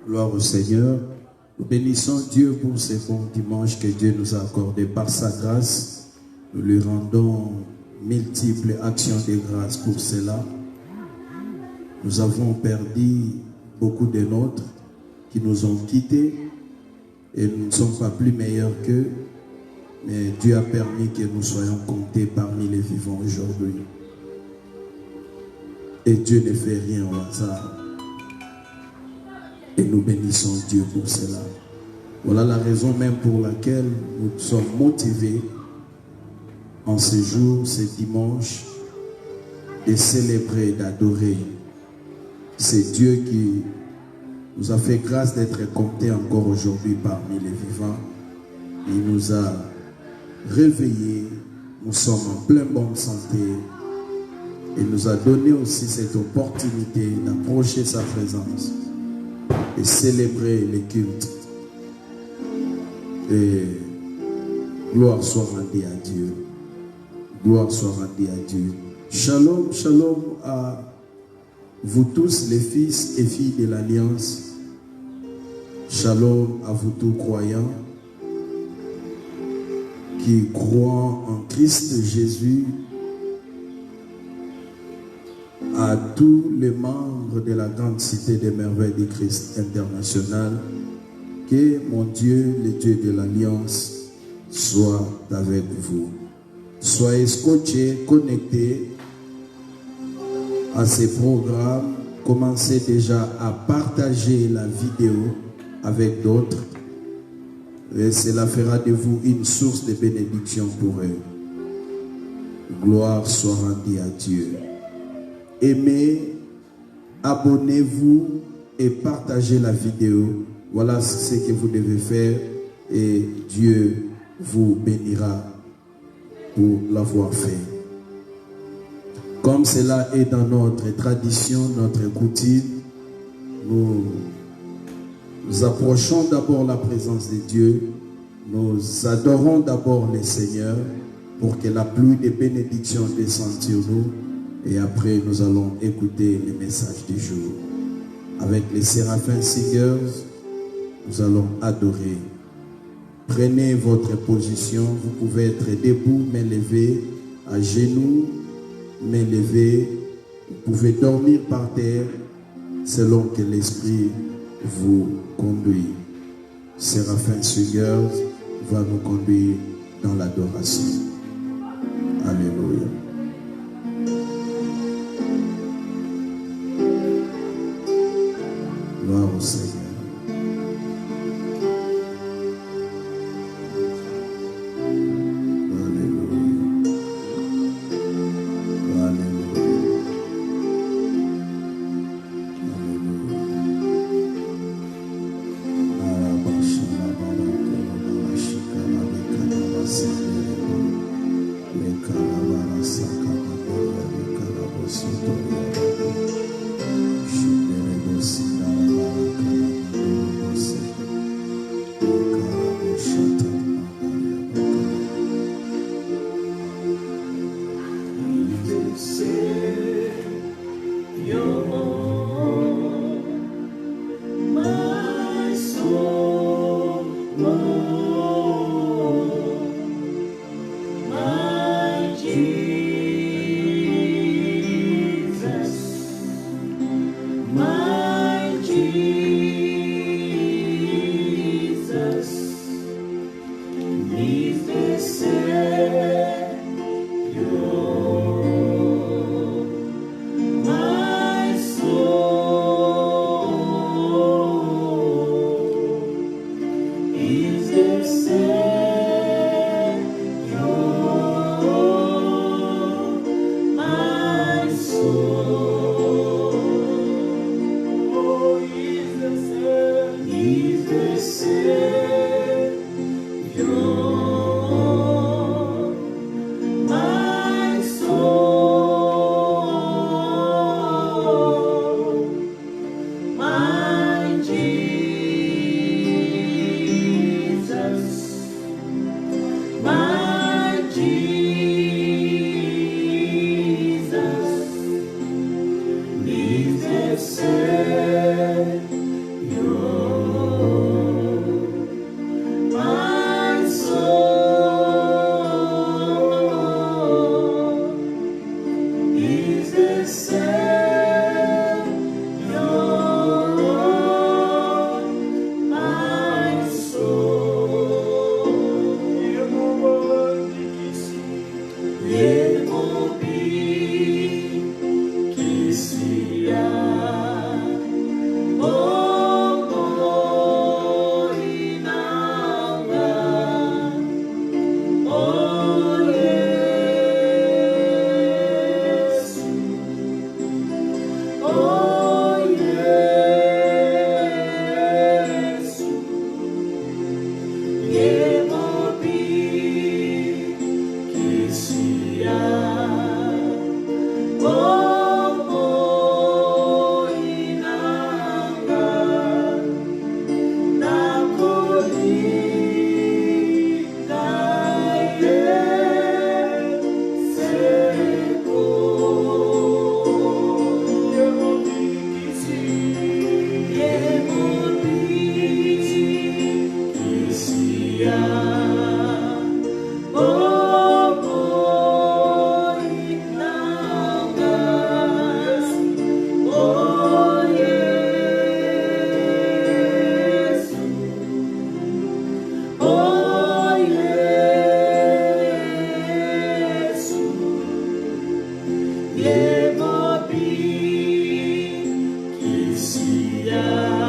Gloire au Seigneur. Nous bénissons Dieu pour ce bon dimanche que Dieu nous a accordé par sa grâce. Nous lui rendons multiples actions de grâce pour cela. Nous avons perdu beaucoup de nôtres qui nous ont quittés et nous ne sommes pas plus meilleurs qu'eux, mais Dieu a permis que nous soyons comptés parmi les vivants aujourd'hui. Et Dieu ne fait rien au hasard. Et nous bénissons Dieu pour cela. Voilà la raison même pour laquelle nous sommes motivés en ce jour, ce dimanche, de célébrer, d'adorer. C'est Dieu qui nous a fait grâce d'être comptés encore aujourd'hui parmi les vivants. Il nous a réveillés. Nous sommes en pleine bonne santé. Il nous a donné aussi cette opportunité d'approcher sa présence et célébrer les cultes. Et gloire soit rendue à Dieu. Gloire soit rendue à Dieu. Shalom, shalom à vous tous les fils et filles de l'Alliance. Shalom à vous tous croyants qui croient en Christ Jésus, à tous les membres de la grande cité des merveilles du Christ international. Que mon Dieu, le Dieu de l'Alliance, soit avec vous. Soyez scotchés, connectés à ces programmes. Commencez déjà à partager la vidéo avec d'autres. Et cela fera de vous une source de bénédiction pour eux. Gloire soit rendue à Dieu. Aimez, abonnez-vous et partagez la vidéo. Voilà ce que vous devez faire et Dieu vous bénira pour l'avoir fait. Comme cela est dans notre tradition, notre coutume, nous approchons d'abord la présence de Dieu. Nous adorons d'abord le Seigneur pour que la pluie de bénédictions descende sur nous. Et après, nous allons écouter les messages du jour. Avec les Séraphins Singers, nous allons adorer. Prenez votre position. Vous pouvez être debout, main levée, à genoux, main levée. Vous pouvez dormir par terre selon que l'Esprit vous conduit. Séraphins Singers va nous conduire dans l'adoration. Alléluia. Gloire au Seigneur. Alléluia. Alléluia. Alléluia. Moi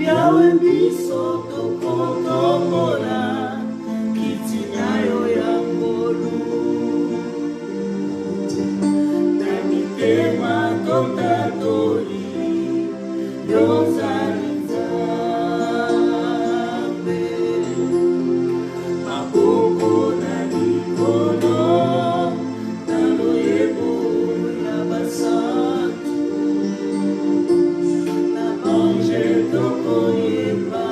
Yahweh biso tokotombola kiti na yo ya ngolu na mitema totatoli yozali Nzambe maboko na likolo na loyebo ya basantu na bange tokoyeba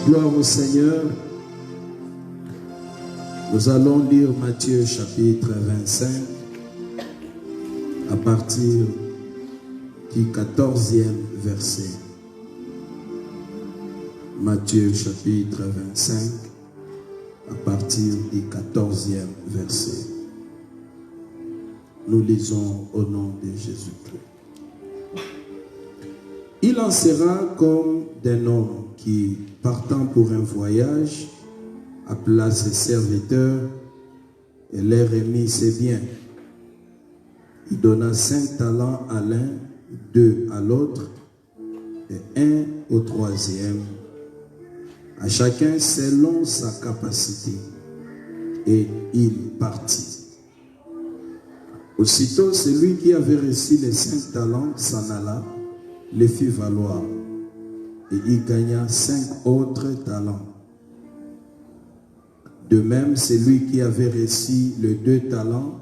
Gloire au Seigneur. Nous allons lire Matthieu chapitre 25 à partir du 14e verset. Matthieu chapitre 25 à partir du 14e verset. Nous lisons au nom de Jésus-Christ. Il en sera comme d'un homme qui, partant pour un voyage, appela ses serviteurs et leur remit ses biens. Il donna 5 talents à l'un, 2 à l'autre et 1 au troisième, à chacun selon sa capacité. Et il partit. Aussitôt, celui qui avait reçu les 5 talents s'en alla, les fit valoir, et il gagna 5 autres talents. De même, celui qui avait reçu les 2 talents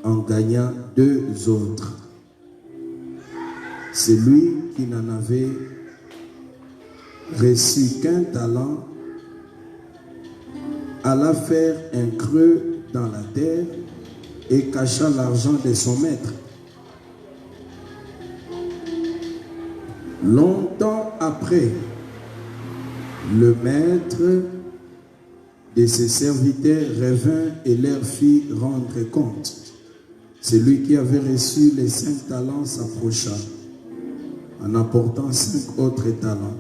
en gagna 2 autres. Celui qui n'en avait reçu qu'un talent alla faire un creux dans la terre et cacha l'argent de son maître. Longtemps après, le maître de ses serviteurs revint et leur fit rendre compte. Celui qui avait reçu les 5 talents s'approcha en apportant 5 autres talents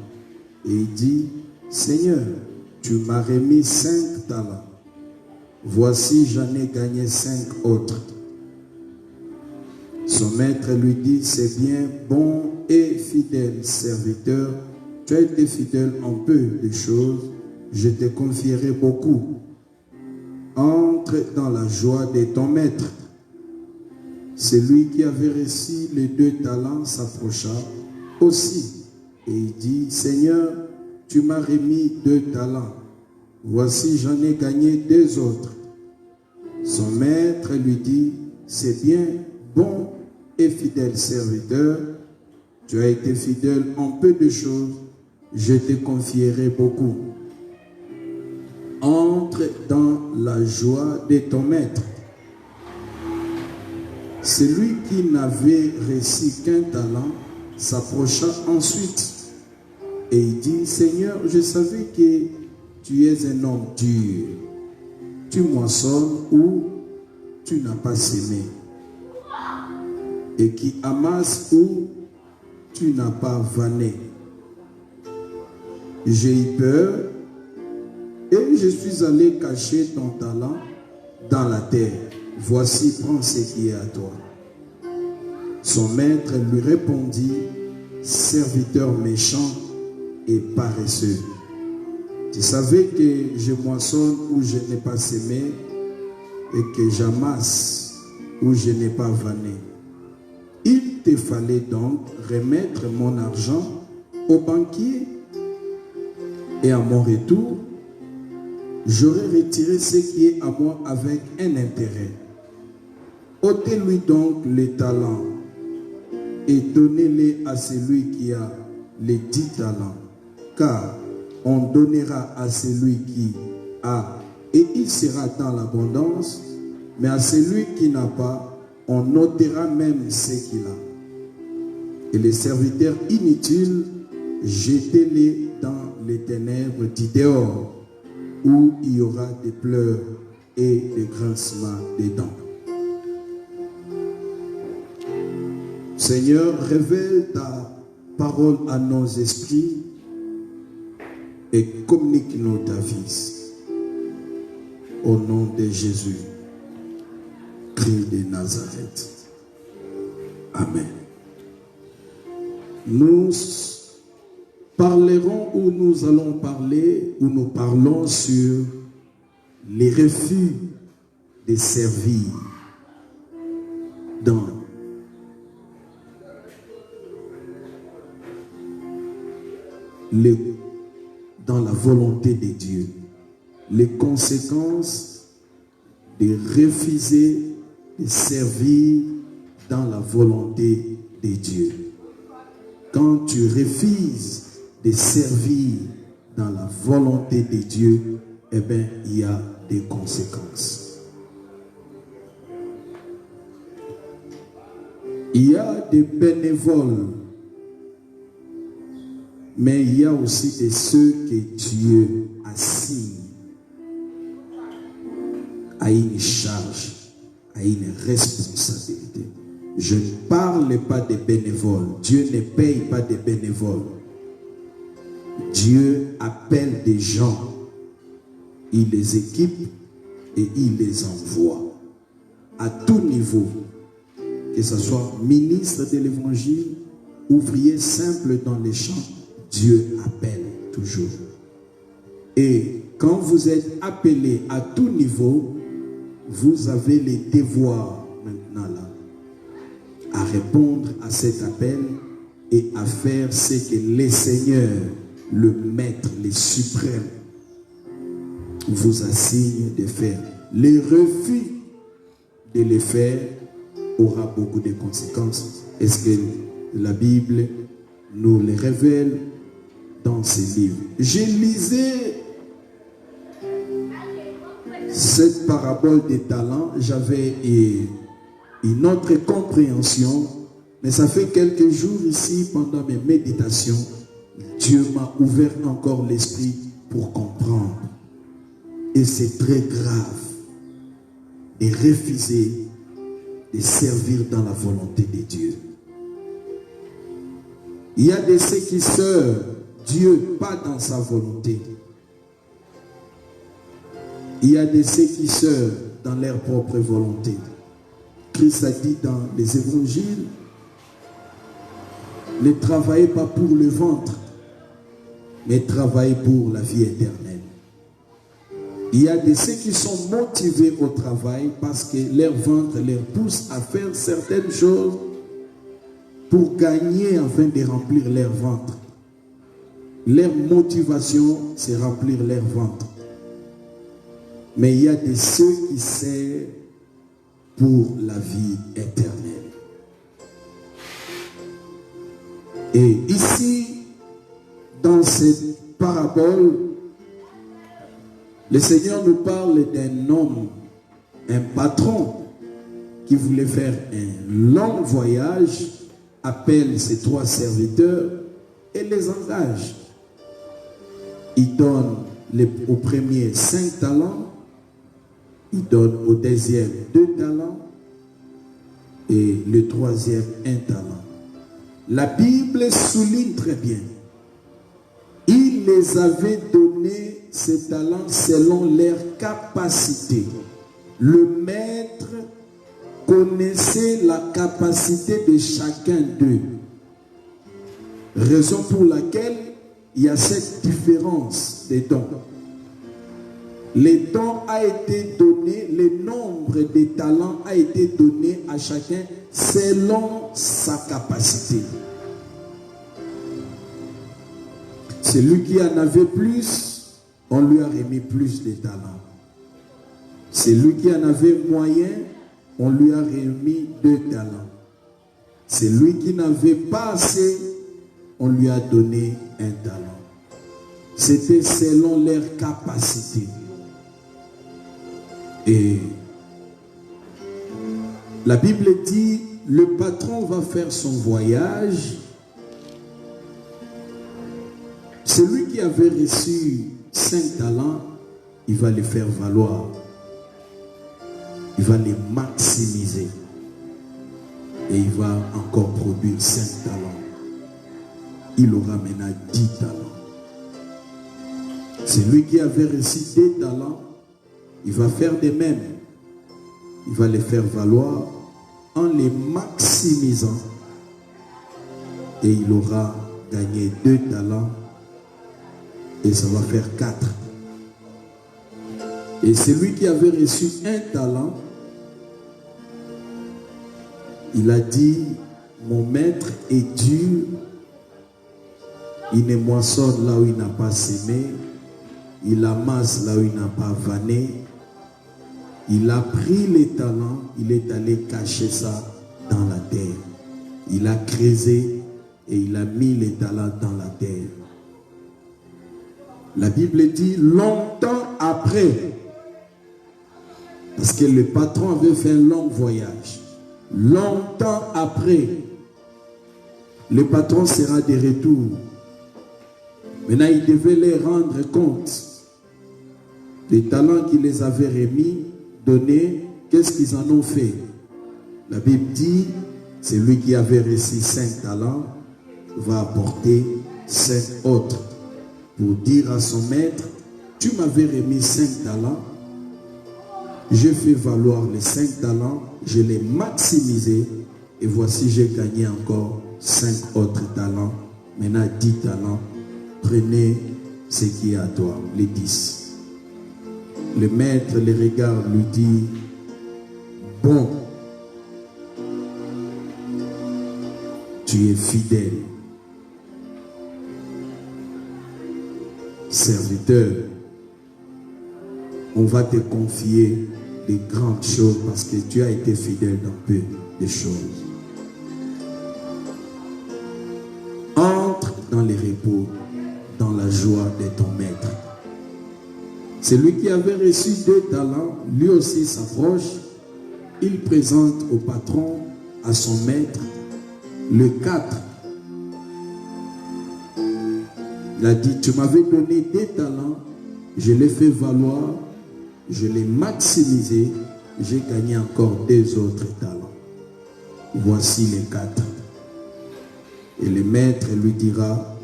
et il dit: Seigneur, tu m'as remis 5 talents. Voici, j'en ai gagné 5 autres. Son maître lui dit, c'est bien, bon et fidèle serviteur. Tu as été fidèle en peu de choses, je te confierai beaucoup. Entre dans la joie de ton maître. Celui qui avait reçu les 2 talents s'approcha aussi et il dit, Seigneur, tu m'as remis 2 talents. Voici, j'en ai gagné 2 autres. Son maître lui dit, c'est bien, bon et fidèle serviteur, tu as été fidèle en peu de choses, je te confierai beaucoup. Entre dans la joie de ton maître. Celui qui n'avait reçu qu'un talent s'approcha ensuite et il dit, Seigneur, je savais que tu es un homme dur. Tu moissonnes où tu n'as pas semé et qui amasse où tu n'as pas vanné. J'ai eu peur et je suis allé cacher ton talent dans la terre. Voici, prends ce qui est à toi. Son maître lui répondit, serviteur méchant et paresseux. Tu savais que je moissonne où je n'ai pas semé et que j'amasse où je n'ai pas vanné. Il te fallait donc remettre mon argent au banquier et à mon retour, j'aurais retiré ce qui est à moi avec un intérêt. Ôtez-lui donc les talents et donnez-les à celui qui a les 10 talents, car on donnera à celui qui a et il sera dans l'abondance, mais à celui qui n'a pas, on ôtera même ce qu'il a. Et les serviteurs inutiles, jetez-les dans les ténèbres du dehors, où il y aura des pleurs et des grincements des dents. Seigneur, révèle ta parole à nos esprits et communique-nous ta vie. Au nom de Jésus, Christ de Nazareth. Amen. Nous parlerons ou nous allons parler ou nous parlons sur les refus de servir dans la volonté de Dieu. Les conséquences de refuser de servir dans la volonté de Dieu. Quand tu refuses de servir dans la volonté de Dieu, eh bien, il y a des conséquences. Il y a des bénévoles, mais il y a aussi de ceux que Dieu assigne à une charge, à une responsabilité. Je ne parle pas des bénévoles. Dieu ne paye pas des bénévoles. Dieu appelle des gens, il les équipe et il les envoie à tout niveau, que ce soit ministre de l'évangile, ouvrier simple dans les champs, Dieu appelle toujours. Et quand vous êtes appelé à tout niveau, vous avez les devoirs maintenant là, à répondre à cet appel et à faire ce que les seigneurs, le maître, les suprêmes, vous assignent de faire. Les refus de les faire aura beaucoup de conséquences. Est-ce que la Bible nous les révèle dans ses livres? J'ai lisé cette parabole des talents, j'avais une autre compréhension, mais ça fait quelques jours ici, pendant mes méditations, Dieu m'a ouvert encore l'esprit pour comprendre. Et c'est très grave de refuser de servir dans la volonté de Dieu. Il y a de ceux qui servent Dieu, pas dans sa volonté. Il y a des séquisseurs dans leur propre volonté. Christ a dit dans les évangiles, ne travaillez pas pour le ventre, mais travaillez pour la vie éternelle. Il y a de ceux qui sont motivés au travail parce que leur ventre leur pousse à faire certaines choses pour gagner afin de remplir leur ventre. Leur motivation, c'est remplir leur ventre. Mais il y a de ceux qui servent pour la vie éternelle. Et ici, dans cette parabole, le Seigneur nous parle d'un homme, un patron, qui voulait faire un long voyage, appelle ses 3 serviteurs et les engage. Il donne au premier 5 talents, il donne au deuxième 2 talents et le troisième 1 talent. La Bible souligne très bien. Il les avait donné ces talents selon leur capacité. Le maître connaissait la capacité de chacun d'eux. Raison pour laquelle il y a cette différence des dons. Les dons a été donné, le nombre de talents a été donné à chacun selon sa capacité. Celui qui en avait plus, on lui a remis plus de talents. Celui qui en avait moyen, on lui a remis 2 talents. Celui qui n'avait pas assez, on lui a donné 1 talent. C'était selon leur capacité. Et la Bible dit, le patron va faire son voyage. Celui qui avait reçu 5 talents, il va les faire valoir. Il va les maximiser. Et il va encore produire 5 talents. Il aura maintenant 10 talents. Celui qui avait reçu 2 talents, il va faire de même. Il va les faire valoir en les maximisant. Et il aura gagné 2 talents. Et ça va faire 4. Et celui qui avait reçu 1 talent, il a dit, mon maître est dur. Il ne moissonne là où il n'a pas semé. Il amasse là où il n'a pas vanné. Il a pris les talents, il est allé cacher ça dans la terre. Il a creusé et il a mis les talents dans la terre. La Bible dit longtemps après, parce que le patron avait fait un long voyage. Longtemps après, le patron sera de retour. Maintenant, il devait leur rendre compte des talents qu'il les avait remis, donnés, qu'est-ce qu'ils en ont fait? La Bible dit, c'est lui qui avait reçu 5 talents, va apporter 5 autres pour dire à son maître, tu m'avais remis 5 talents, j'ai fait valoir les 5 talents, je les maximisé et voici j'ai gagné encore 5 autres talents, maintenant 10 talents, prenez ce qui est à toi, les 10. Le maître les regarde, lui dit, bon, tu es fidèle. Serviteur, on va te confier des grandes choses parce que tu as été fidèle dans peu de choses. Entre dans les repos, dans la joie de ton maître. Celui qui avait reçu 2 talents, lui aussi s'approche. Il présente au patron, à son maître, le 4. Il a dit, tu m'avais donné 2 talents, je l'ai fait valoir, je l'ai maximisé, j'ai gagné encore 2 autres talents. Voici les 4. Et le maître lui dira,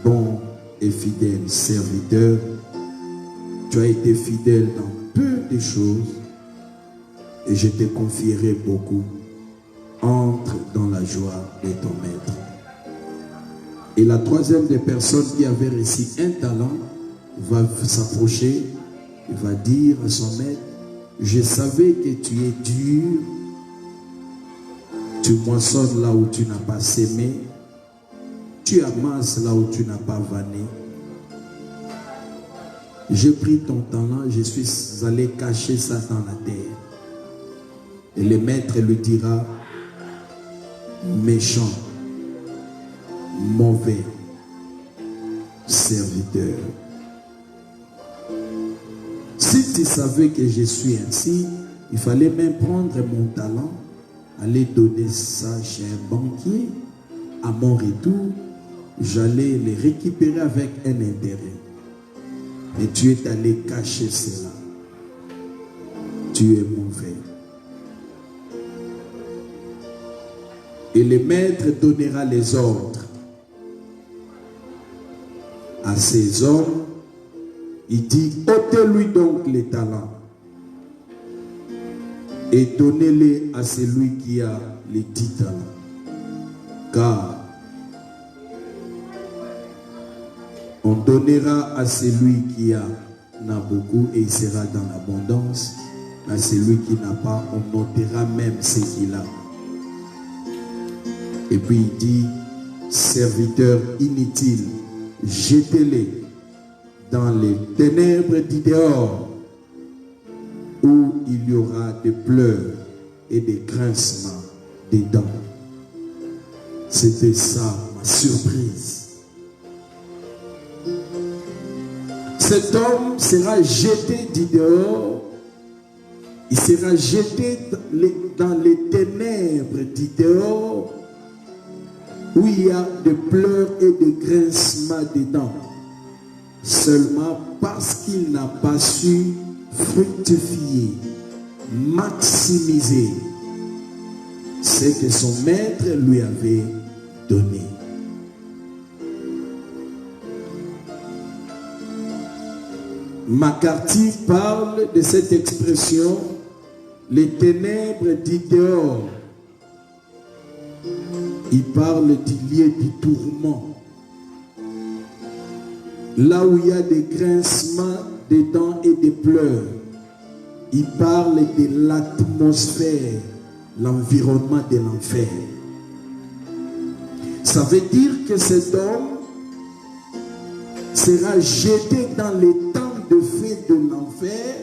bon et fidèle serviteur. Tu as été fidèle dans peu de choses et je te confierai beaucoup. Entre dans la joie de ton maître. Et la troisième des personnes qui avait reçu un talent va s'approcher et va dire à son maître, je savais que tu es dur, tu moissonnes là où tu n'as pas sémé, tu amasses là où tu n'as pas vanné. J'ai pris ton talent, je suis allé cacher ça dans la terre. Et le maître lui dira, méchant, mauvais serviteur. Si tu savais que je suis ainsi, il fallait même prendre mon talent, aller donner ça chez un banquier. À mon retour, j'allais les récupérer avec un intérêt. Et tu es allé cacher cela. Tu es mauvais. Et le maître donnera les ordres à ces hommes. Il dit, ôtez-lui donc les talents et donnez-les à celui qui a les 10 talents. Car on donnera à celui qui en a beaucoup et il sera dans l'abondance. À celui qui n'a pas, on notera même ce qu'il a. Et puis il dit, serviteurs inutiles, jetez-les dans les ténèbres du dehors, où il y aura des pleurs et des grincements des dents. C'était ça ma surprise. Cet homme sera jeté du dehors, il sera jeté dans les ténèbres du dehors, où il y a des pleurs et des grincements des dents, seulement parce qu'il n'a pas su fructifier, maximiser ce que son maître lui avait donné. McCarthy parle de cette expression, les ténèbres du dehors. Il parle du lieu du tourment. Là où il y a des grincements des dents et des pleurs. Il parle de l'atmosphère, l'environnement de l'enfer. Ça veut dire que cet homme sera jeté dans les temps de feu de l'enfer,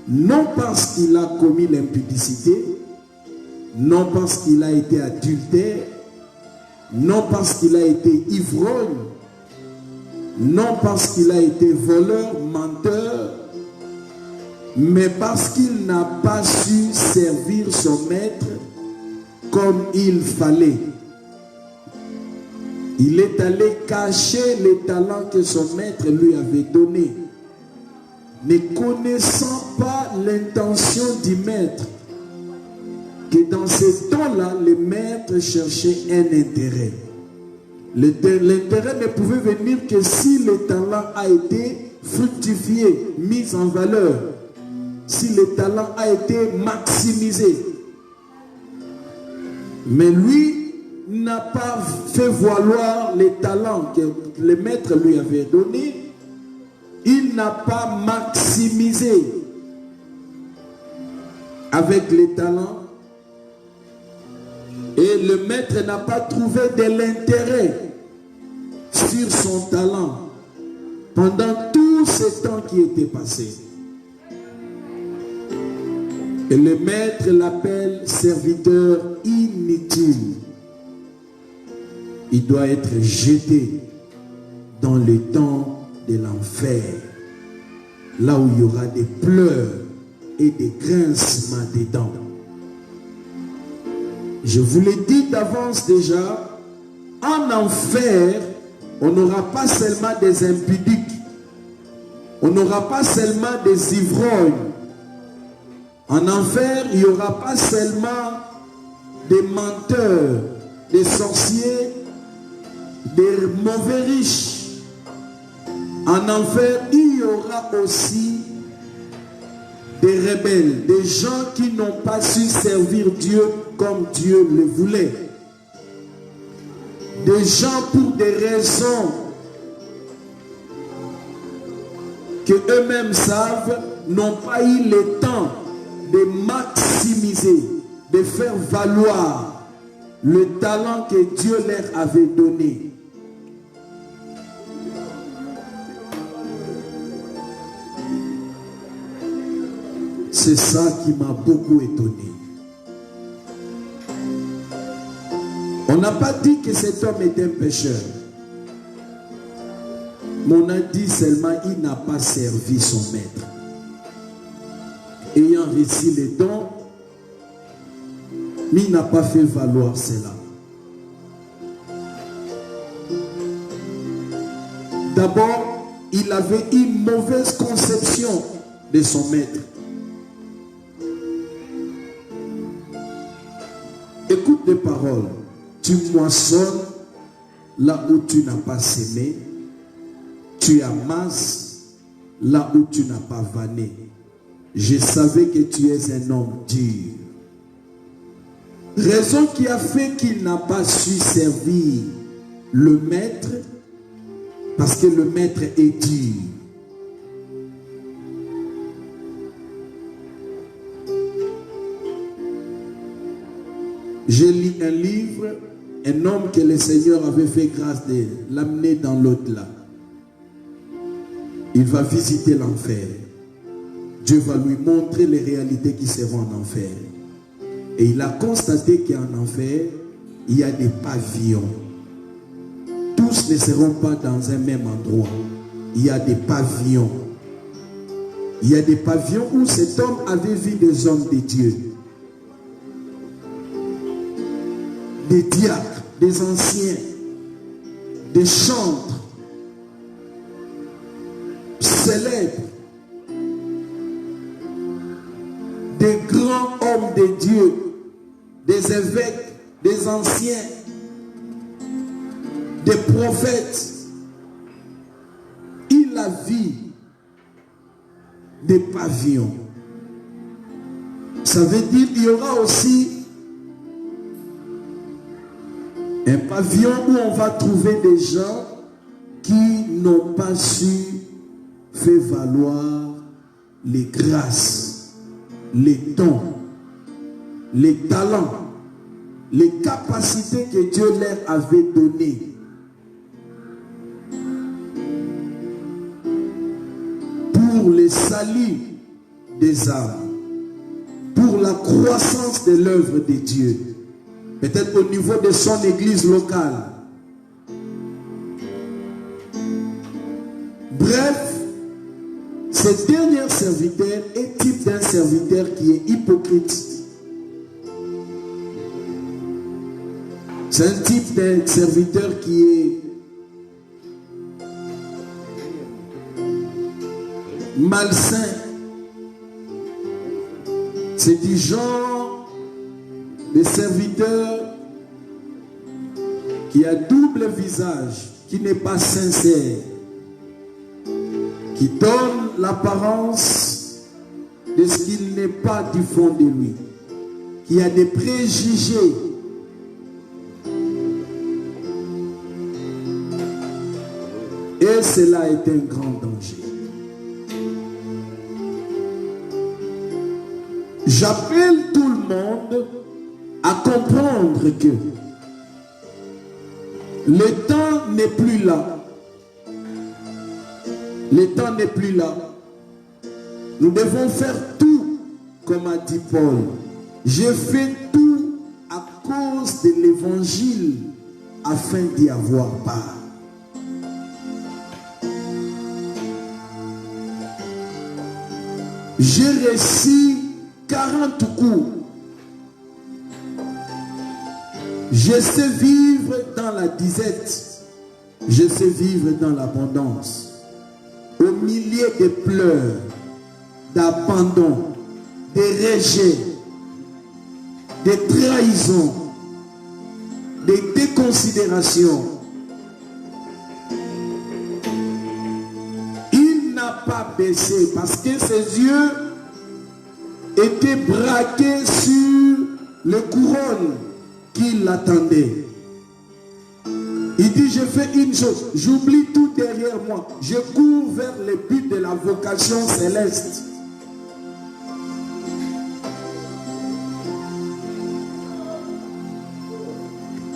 non parce qu'il a commis l'impudicité, non parce qu'il a été adultère, non parce qu'il a été ivrogne, non parce qu'il a été voleur, menteur, mais parce qu'il n'a pas su servir son maître comme il fallait. Il est allé cacher les talents que son maître lui avait donnés, ne connaissant pas l'intention du maître. Que dans ces temps-là, le maître cherchait un intérêt. L'intérêt ne pouvait venir que si le talent a été fructifié, mis en valeur, si le talent a été maximisé. Mais lui n'a pas fait valoir les talents que le maître lui avait donnés. Il n'a pas maximisé avec les talents. Et le maître n'a pas trouvé de l'intérêt sur son talent pendant tout ce temps qui était passé. Et le maître l'appelle serviteur inutile. Il doit être jeté dans le temps de l'enfer, là où il y aura des pleurs et des grincements des dents. Je vous l'ai dit d'avance déjà, en enfer, on n'aura pas seulement des impudiques, on n'aura pas seulement des ivrognes. En enfer, il n'y aura pas seulement des menteurs, des sorciers, des mauvais riches. En enfer, il y aura aussi des rebelles, des gens qui n'ont pas su servir Dieu comme Dieu le voulait. Des gens pour des raisons que eux-mêmes savent, n'ont pas eu le temps de maximiser, de faire valoir le talent que Dieu leur avait donné. C'est ça qui m'a beaucoup étonné. On n'a pas dit que cet homme était un pécheur. Mais on a dit seulement qu'il n'a pas servi son maître. Ayant reçu les dons, mais il n'a pas fait valoir cela. D'abord, il avait une mauvaise conception de son maître. Écoute les paroles. Tu moissonnes là où tu n'as pas semé. Tu amasses là où tu n'as pas vanné. Je savais que tu es un homme dur. Raison qui a fait qu'il n'a pas su servir le maître, parce que le maître est dur. J'ai lu un livre, un homme que le Seigneur avait fait grâce de l'amener dans l'au-delà. Il va visiter l'enfer. Dieu va lui montrer les réalités qui seront en enfer. Et il a constaté qu'en enfer, il y a des pavillons. Tous ne seront pas dans un même endroit. Il y a des pavillons. Il y a des pavillons où cet homme avait vu des hommes de Dieu. Des diacres, des anciens, des chantres célèbres, des grands hommes de Dieu, des évêques, des anciens, des prophètes. Il a vu des pavillons. Ça veut dire qu'il y aura aussi un pavillon où on va trouver des gens qui n'ont pas su faire valoir les grâces, les dons, les talents, les capacités que Dieu leur avait données. Pour le salut des âmes, pour la croissance de l'œuvre de Dieu. Peut-être au niveau de son église locale. Bref, ce dernier serviteur est type d'un serviteur qui est hypocrite. C'est un type d'un serviteur qui est malsain. C'est du genre de serviteur qui a double visage, qui n'est pas sincère, qui donne l'apparence de ce qu'il n'est pas du fond de lui, qui a des préjugés. Et cela est un grand danger. J'appelle tout le monde à comprendre que le temps n'est plus là. Le temps n'est plus là. Nous devons faire tout, comme a dit Paul. J'ai fait tout à cause de l'évangile afin d'y avoir part. J'ai reçu 40 coups. Je sais vivre dans la disette. Je sais vivre dans l'abondance. Au milieu de pleurs, d'abandon, de rejet, de trahison, de déconsidération, baissé parce que ses yeux étaient braqués sur les couronnes qui l'attendaient. Il dit, je fais une chose, j'oublie tout derrière moi, je cours vers le but de la vocation céleste.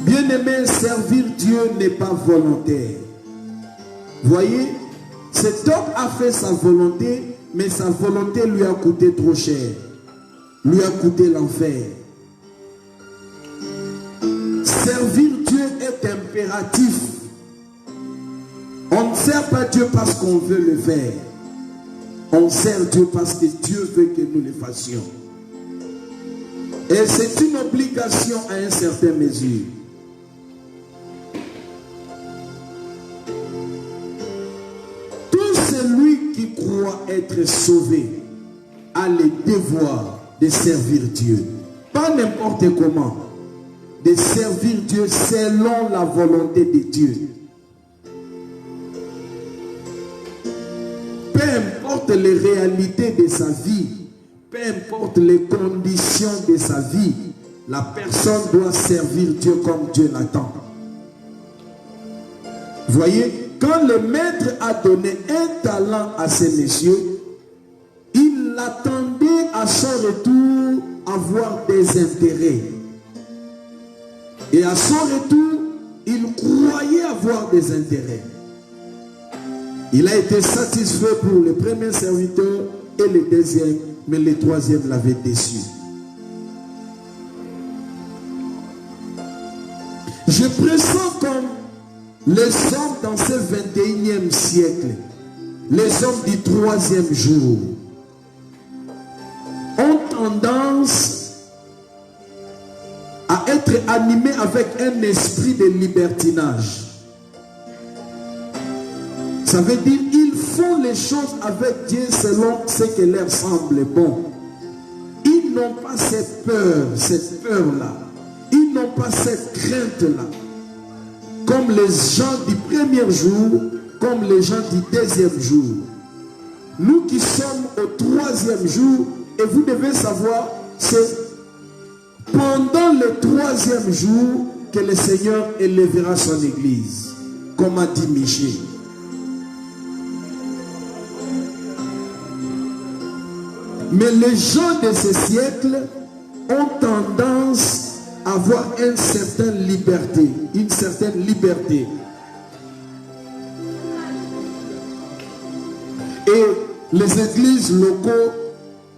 Bien-aimé, servir Dieu n'est pas volontaire. Voyez, cet homme a fait sa volonté, mais sa volonté lui a coûté trop cher. Lui a coûté l'enfer. Servir Dieu est impératif. On ne sert pas Dieu parce qu'on veut le faire. On sert Dieu parce que Dieu veut que nous le fassions. Et c'est une obligation à une certaine mesure. Tout celui qui croit être sauvé a le devoir de servir Dieu. Pas n'importe comment. De servir Dieu selon la volonté de Dieu. Peu importe les réalités de sa vie, peu importe les conditions de sa vie, la personne doit servir Dieu comme Dieu l'attend. Voyez, quand le maître a donné un talent à ces messieurs, il l'attendait à son retour avoir des intérêts. Et à son retour, il croyait avoir des intérêts. Il a été satisfait pour le premier serviteur et le deuxième, mais le troisième l'avait déçu. Je pressens comme les hommes dans ce 21e siècle, les hommes du troisième jour, ont tendance à être animés avec un esprit de libertinage. Ça veut dire ils font les choses avec Dieu selon ce qui leur semble bon. Ils n'ont pas cette peur-là. Ils n'ont pas cette crainte-là. Comme les gens du premier jour, comme les gens du deuxième jour. Nous qui sommes au troisième jour, et vous devez savoir, c'est pendant le troisième jour que le Seigneur élèvera son église, comme a dit Michel. Mais les gens de ce siècle ont tendance à avoir une certaine liberté. Et les églises locales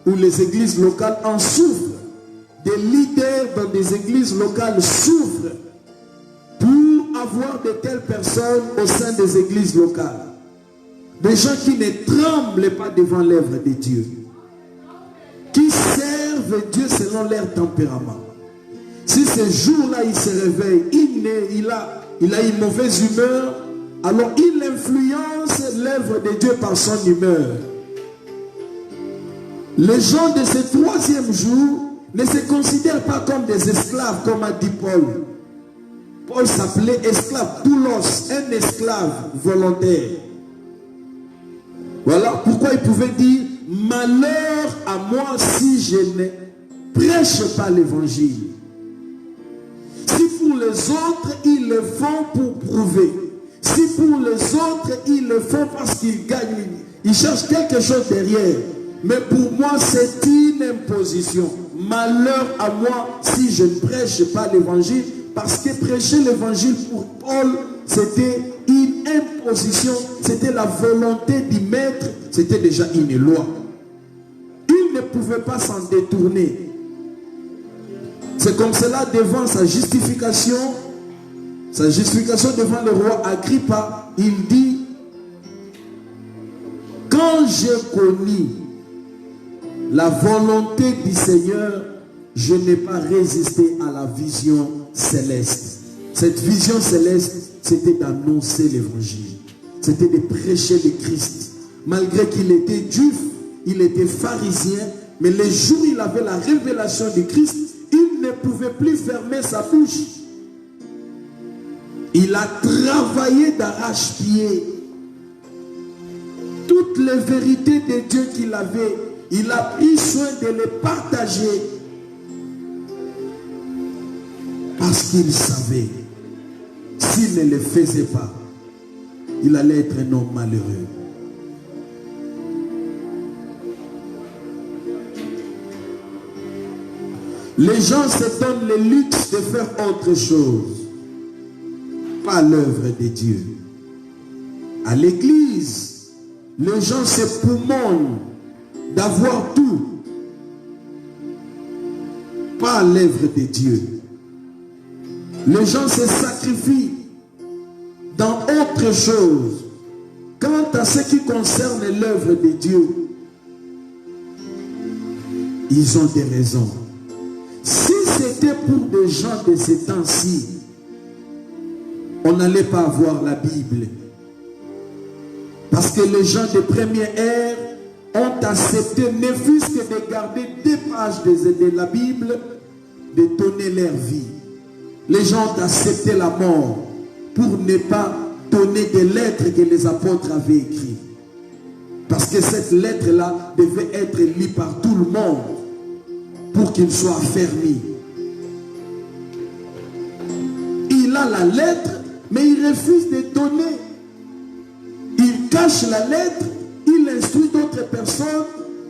ou les églises locales en souffrent. Des leaders dans des églises locales souffrent pour avoir de telles personnes au sein des églises locales. Des gens qui ne tremblent pas devant l'œuvre de Dieu. Qui servent Dieu selon leur tempérament. Si ce jour-là il se réveille, il a une mauvaise humeur, alors il influence l'œuvre de Dieu par son humeur. Les gens de ce troisième jour ne se considèrent pas comme des esclaves, comme a dit Paul. Paul s'appelait esclave, doulos, un esclave volontaire. Voilà pourquoi il pouvait dire malheur à moi si je ne prêche pas l'évangile. Si pour les autres ils le font pour prouver, si pour les autres ils le font parce qu'ils gagnent, ils cherchent quelque chose derrière. Mais pour moi c'est une imposition. Malheur à moi si je ne prêche pas l'évangile, parce que prêcher l'évangile pour Paul c'était une imposition, c'était la volonté du maître, c'était déjà une loi. Il ne pouvait pas s'en détourner. C'est comme cela devant sa justification devant le roi Agrippa, il dit, quand j'ai connu la volonté du Seigneur, je n'ai pas résisté à la vision céleste. Cette vision céleste, c'était d'annoncer l'évangile. C'était de prêcher le Christ. Malgré qu'il était juif, il était pharisien, mais le jour où il avait la révélation du Christ, il ne pouvait plus fermer sa bouche. Il a travaillé d'arrache-pied. Toute toutes les vérités de Dieu qu'il avait, il a pris soin de les partager. Parce qu'il savait, s'il ne le faisait pas, il allait être un homme malheureux. Les gens se donnent le luxe de faire autre chose, pas l'œuvre de Dieu. À l'église, les gens se poumonnent d'avoir tout, pas l'œuvre de Dieu. Les gens se sacrifient dans autre chose. Quant à ce qui concerne l'œuvre de Dieu, ils ont des raisons. Si c'était pour des gens de ces temps-ci, on n'allait pas avoir la Bible. Parce que les gens de première ère ont accepté, ne fût-ce que de garder 2 pages de la Bible, de donner leur vie. Les gens ont accepté la mort pour ne pas donner des lettres que les apôtres avaient écrites. Parce que cette lettre-là devait être lue par tout le monde pour qu'il soit affermi. Il a la lettre, mais il refuse de donner. Il cache la lettre, il instruit d'autres personnes.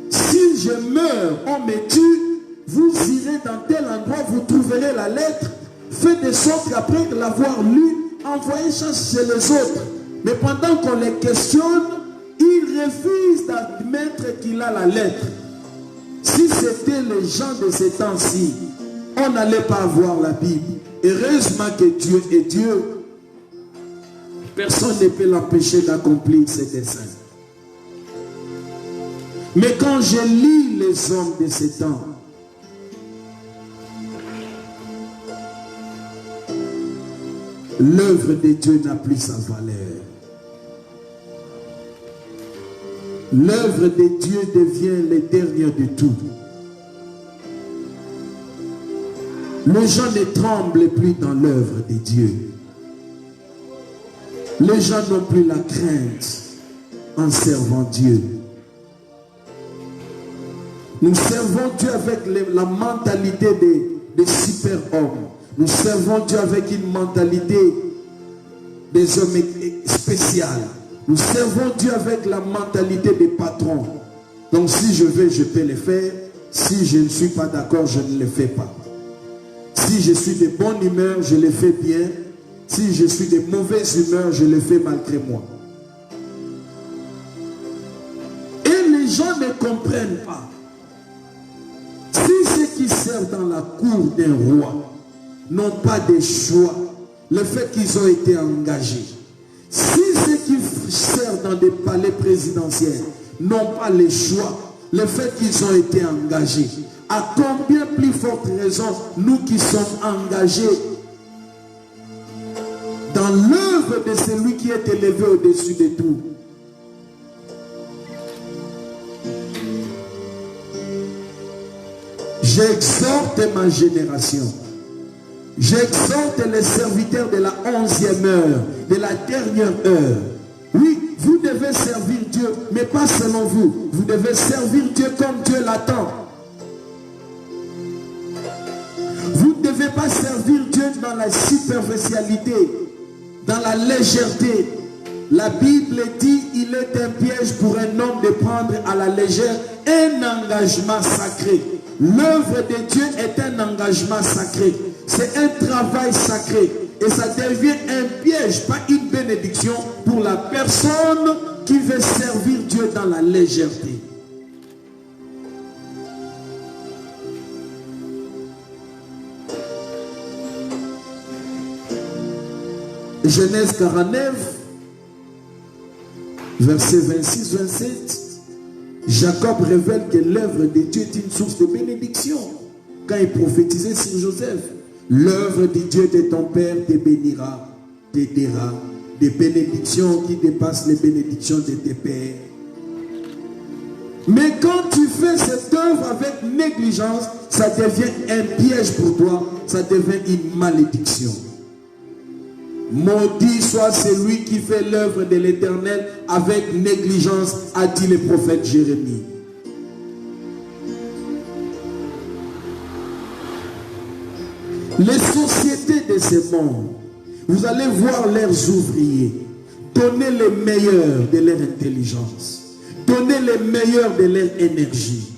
Si je meurs, on me tue, vous irez dans tel endroit, vous trouverez la lettre. Faites de sorte qu'après l'avoir lu, envoyez ça chez les autres. Mais pendant qu'on les questionne, il refuse d'admettre qu'il a la lettre. Si c'était les gens de ces temps-ci, on n'allait pas avoir la Bible. Heureusement que Dieu est Dieu. Personne ne peut l'empêcher d'accomplir ses desseins. Mais quand je lis les hommes de ces temps, l'œuvre de Dieu n'a plus sa valeur. L'œuvre de Dieu devient le dernier de tout. Les gens ne tremblent plus dans l'œuvre de Dieu. Les gens n'ont plus la crainte en servant Dieu. Nous servons Dieu avec la mentalité des super-hommes. Nous servons Dieu avec une mentalité des hommes spéciaux. Nous servons Dieu avec la mentalité des patrons. Donc si je veux, je peux le faire. Si je ne suis pas d'accord, je ne le fais pas. Si je suis de bonne humeur, je le fais bien. Si je suis de mauvaise humeur, je le fais malgré moi. Et les gens ne comprennent pas. Si ceux qui servent dans la cour d'un roi n'ont pas de choix, le fait qu'ils ont été engagés. Si ceux qui servent dans des palais présidentiels n'ont pas le choix, le fait qu'ils ont été engagés, à combien plus forte raison nous qui sommes engagés dans l'œuvre de celui qui est élevé au-dessus de tout. J'exhorte ma génération. J'exhorte les serviteurs de la 11e heure, de la dernière heure. Oui, vous devez servir Dieu, mais pas selon vous. Vous devez servir Dieu comme Dieu l'attend. Vous ne devez pas servir Dieu dans la superficialité, dans la légèreté. La Bible dit il est un piège pour un homme de prendre à la légère un engagement sacré. L'œuvre de Dieu est un engagement sacré. C'est un travail sacré. Et ça devient un piège, pas une bénédiction pour la personne qui veut servir Dieu dans la légèreté. Genèse 49, verset 26-27, Jacob révèle que l'œuvre de Dieu est une source de bénédiction. Quand il prophétisait sur Joseph, l'œuvre de Dieu de ton Père te bénira, t'aidera, des bénédictions qui dépassent les bénédictions de tes pères. Mais quand tu fais cette œuvre avec négligence, ça devient un piège pour toi, ça devient une malédiction. Maudit soit celui qui fait l'œuvre de l'Éternel avec négligence, a dit le prophète Jérémie. Les sociétés de ce monde, vous allez voir leurs ouvriers donner le meilleur de leur intelligence, donner le meilleur de leur énergie,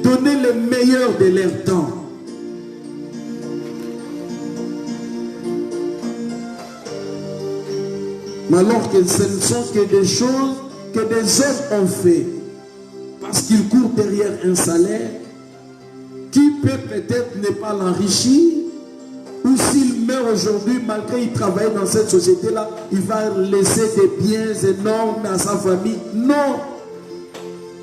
donner le meilleur de leur temps. Mais alors que ce ne sont que des choses que des hommes ont fait, parce qu'ils courent derrière un salaire qui peut peut-être ne pas l'enrichir, ou s'il meurt aujourd'hui, malgré qu'il travaille dans cette société-là, il va laisser des biens énormes à sa famille. Non.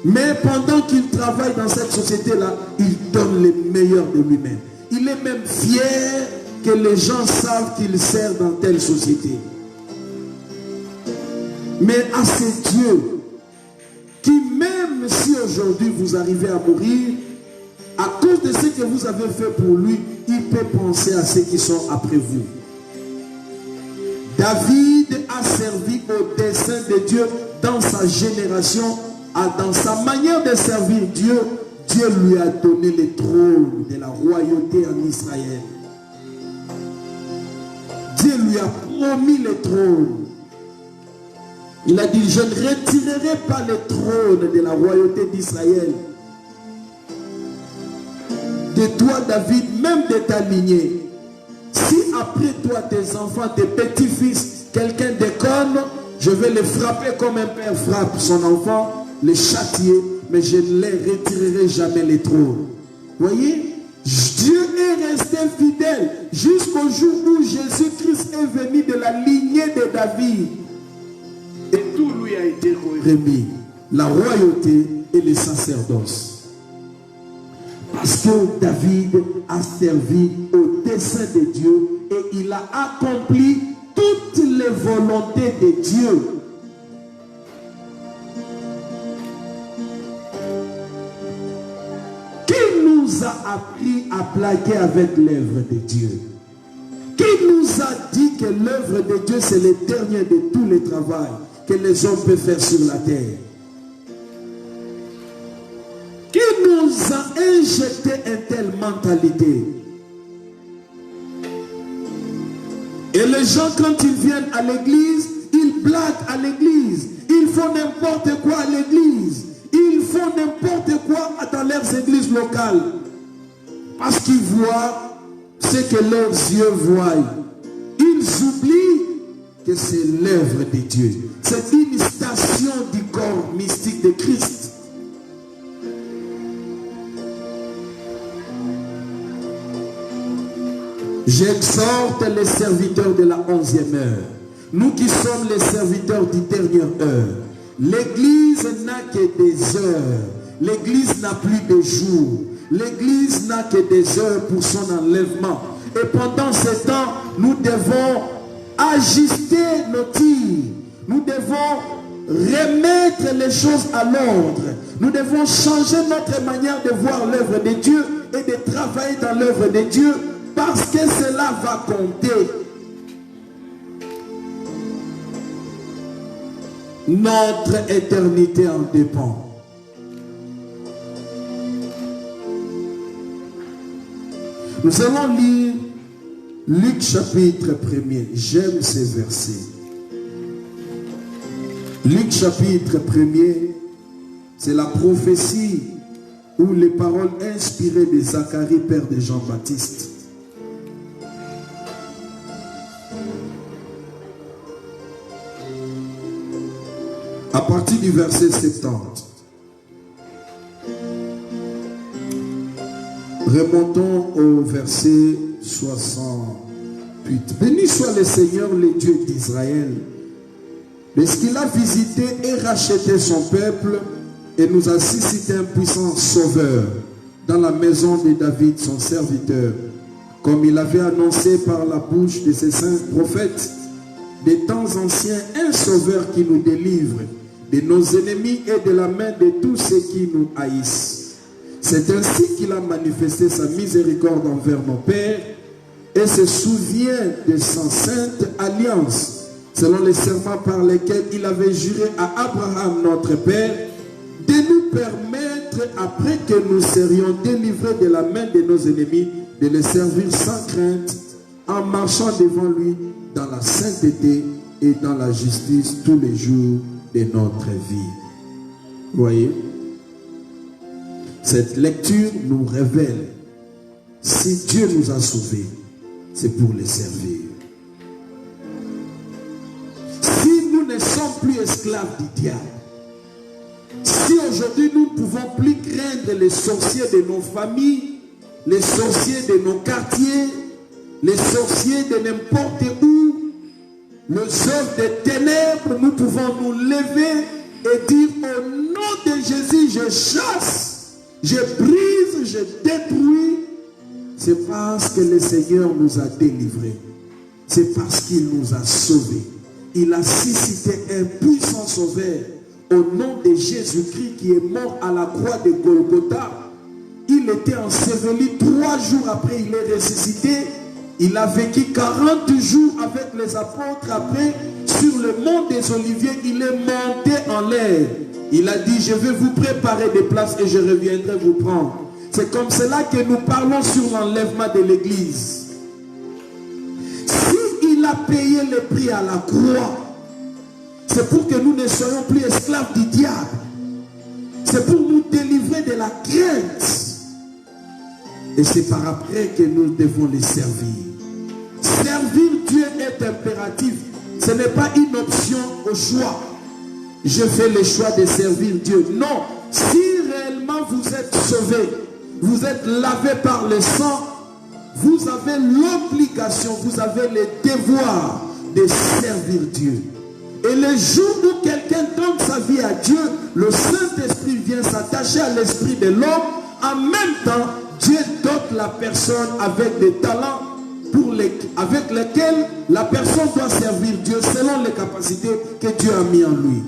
Mais pendant qu'il travaille dans cette société-là, il donne le meilleur de lui-même. Il est même fier que les gens savent qu'il sert dans telle société. Mais à ce Dieu, qui même si aujourd'hui vous arrivez à mourir, à cause de ce que vous avez fait pour lui, il peut penser à ceux qui sont après vous. David a servi au dessein de Dieu dans sa génération, dans sa manière de servir Dieu. Dieu lui a donné le trône de la royauté en Israël. Dieu lui a promis le trône. Il a dit, je ne retirerai pas le trône de la royauté d'Israël de toi, David, même de ta lignée. Si après toi, tes enfants, tes petits-fils, quelqu'un déconne, je vais les frapper comme un père frappe son enfant, les châtier, mais je ne les retirerai jamais les trônes. Voyez, Dieu est resté fidèle jusqu'au jour où Jésus-Christ est venu de la lignée de David. Et tout lui a été remis, la royauté et le sacerdoce. Parce que David a servi au dessein de Dieu et il a accompli toutes les volontés de Dieu. Qui nous a appris à plaquer avec l'œuvre de Dieu? Qui nous a dit que l'œuvre de Dieu c'est le dernier de tous les travaux que les hommes peuvent faire sur la terre? Qui nous a injecté une telle mentalité? Et les gens, quand ils viennent à l'église, ils blaguent à l'église. Ils font n'importe quoi à l'église. Ils font n'importe quoi dans leurs églises locales. Parce qu'ils voient ce que leurs yeux voient. Ils oublient que c'est l'œuvre de Dieu. C'est une station du corps mystique de Christ. J'exhorte les serviteurs de la 11e heure, nous qui sommes les serviteurs du dernière heure. L'église n'a que des heures, l'église n'a plus de jours, l'église n'a que des heures pour son enlèvement. Et pendant ce temps, nous devons ajuster nos tirs, nous devons remettre les choses à l'ordre, nous devons changer notre manière de voir l'œuvre de Dieu et de travailler dans l'œuvre de Dieu. Parce que cela va compter. Notre éternité en dépend. Nous allons lire Luc chapitre 1er. J'aime ces versets. Luc chapitre 1er, c'est la prophétie ou les paroles inspirées de Zacharie, père de Jean-Baptiste. À partir du verset 70. Remontons au verset 68. Béni soit le Seigneur, le Dieu d'Israël, parce qu'il a visité et racheté son peuple et nous a suscité un puissant sauveur dans la maison de David, son serviteur, comme il avait annoncé par la bouche de ses saints prophètes, des temps anciens, un sauveur qui nous délivre de nos ennemis et de la main de tous ceux qui nous haïssent. C'est ainsi qu'il a manifesté sa miséricorde envers nos pères et se souvient de sa sainte alliance, selon les serments par lesquels il avait juré à Abraham notre Père, de nous permettre, après que nous serions délivrés de la main de nos ennemis, de les servir sans crainte, en marchant devant lui dans la sainteté et dans la justice tous les jours de notre vie. Voyez, cette lecture nous révèle, si Dieu nous a sauvés, c'est pour les servir. Si nous ne sommes plus esclaves du diable, si aujourd'hui nous ne pouvons plus craindre les sorciers de nos familles, les sorciers de nos quartiers, les sorciers de n'importe où, les œuvres des ténèbres, nous pouvons nous lever et dire au nom de Jésus, je chasse, je brise, je détruis. C'est parce que le Seigneur nous a délivrés. C'est parce qu'il nous a sauvés. Il a suscité un puissant sauveur au nom de Jésus-Christ qui est mort à la croix de Golgotha. Il était enseveli 3 jours après, il est ressuscité. Il a vécu 40 jours avec les apôtres. Après, sur le mont des Oliviers, il est monté en l'air. Il a dit, je vais vous préparer des places et je reviendrai vous prendre. C'est comme cela que nous parlons sur l'enlèvement de l'Église. S'il a payé le prix à la croix, c'est pour que nous ne soyons plus esclaves du diable. C'est pour nous délivrer de la crainte. Et c'est par après que nous devons les servir. Servir Dieu est impératif. Ce n'est pas une option au choix. Je fais le choix de servir Dieu. Non. Si réellement vous êtes sauvés, vous êtes lavés par le sang, vous avez l'obligation, vous avez le devoir de servir Dieu. Et le jour où quelqu'un donne sa vie à Dieu, le Saint-Esprit vient s'attacher à l'esprit de l'homme. En même temps, Dieu dote la personne avec des talents avec lesquels la personne doit servir Dieu selon les capacités que Dieu a mis en lui.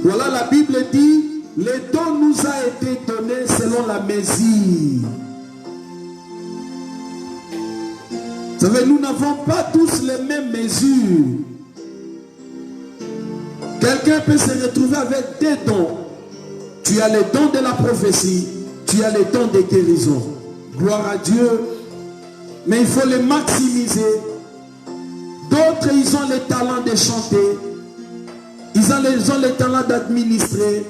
Voilà, la Bible dit, les dons nous a été donnés selon la mesure. Vous savez, nous n'avons pas tous les mêmes mesures. Quelqu'un peut se retrouver avec des dons. Tu as les dons de la prophétie, tu as les dons de guérison. Gloire à Dieu. Mais il faut les maximiser. D'autres, ils ont le talent de chanter. Ils ont le talent d'administrer,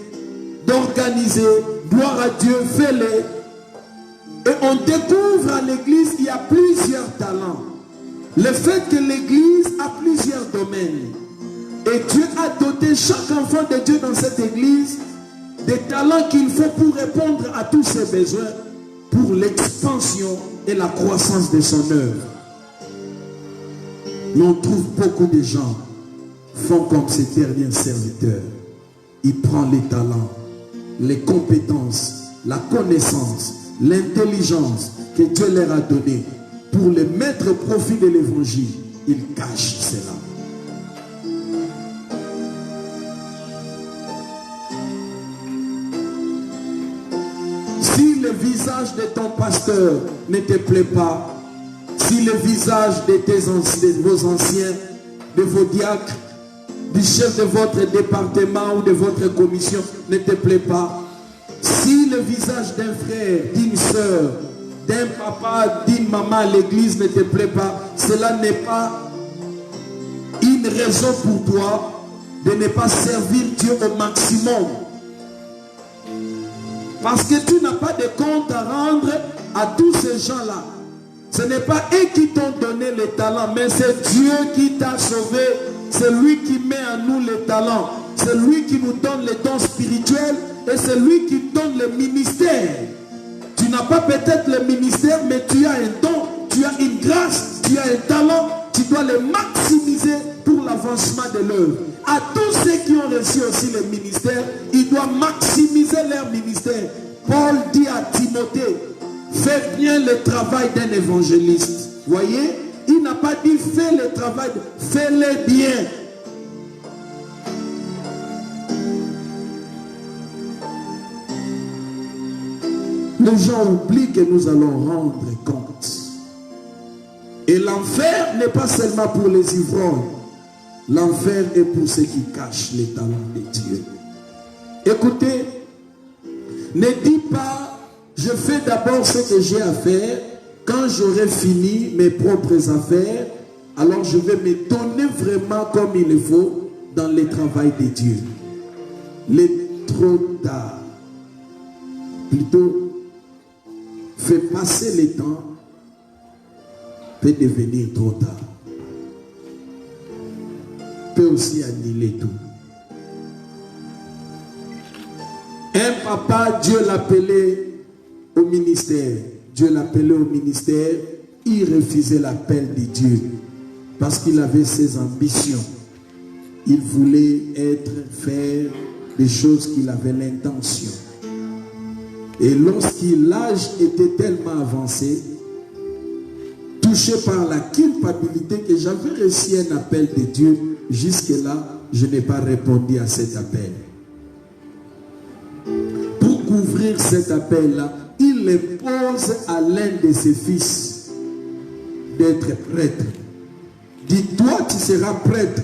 d'organiser. Gloire à Dieu, fais-les. Et on découvre à l'église qu'il y a plusieurs talents. Le fait que l'église a plusieurs domaines. Et Dieu a doté chaque enfant de Dieu dans cette église des talents qu'il faut pour répondre à tous ses besoins, pour l'expansion et la croissance de son œuvre. Mais on trouve beaucoup de gens font comme ces derniers serviteurs. Ils prennent les talents, les compétences, la connaissance, l'intelligence que Dieu leur a donné pour les mettre au profit de l'évangile. Ils cachent cela. Si le visage de ton pasteur ne te plaît pas, si le visage de vos anciens, de vos diacres, du chef de votre département ou de votre commission ne te plaît pas, si le visage d'un frère, d'une soeur, d'un papa, d'une maman à l'église ne te plaît pas, cela n'est pas une raison pour toi de ne pas servir Dieu au maximum. Parce que tu n'as pas de compte à rendre à tous ces gens-là. Ce n'est pas eux qui t'ont donné les talents, mais c'est Dieu qui t'a sauvé. C'est lui qui met en nous les talents. C'est lui qui nous donne les dons spirituels et c'est lui qui donne le ministère. Tu n'as pas peut-être le ministère, mais tu as un don, tu as une grâce, tu as un talent. Tu dois le maximiser pour l'avancement de l'œuvre. À tous ceux qui ont reçu aussi le ministère, ils doivent maximiser leur ministère. Paul dit à Timothée, fais bien le travail d'un évangéliste. Voyez, il n'a pas dit fais le travail, fais-le bien. Les gens oublient que nous allons rendre compte. Et l'enfer n'est pas seulement pour les ivrognes. L'enfer est pour ceux qui cachent les talents de Dieu. Écoutez, ne dis pas, je fais d'abord ce que j'ai à faire. Quand j'aurai fini mes propres affaires, alors je vais me donner vraiment comme il le faut dans le travail de Dieu. Le trop tard. Plutôt, fait passer le temps peut devenir trop tard. Peut aussi annuler tout. Un papa, Dieu l'appelait au ministère. Dieu l'appelait au ministère. Il refusait l'appel de Dieu parce qu'il avait ses ambitions. Il voulait faire des choses qu'il avait l'intention. Et lorsqu'il l'âge était tellement avancé, touché par la culpabilité que j'avais reçu un appel de Dieu, jusque-là, je n'ai pas répondu à cet appel. Pour couvrir cet appel-là, il impose à l'un de ses fils d'être prêtre. Dis-toi, tu seras prêtre.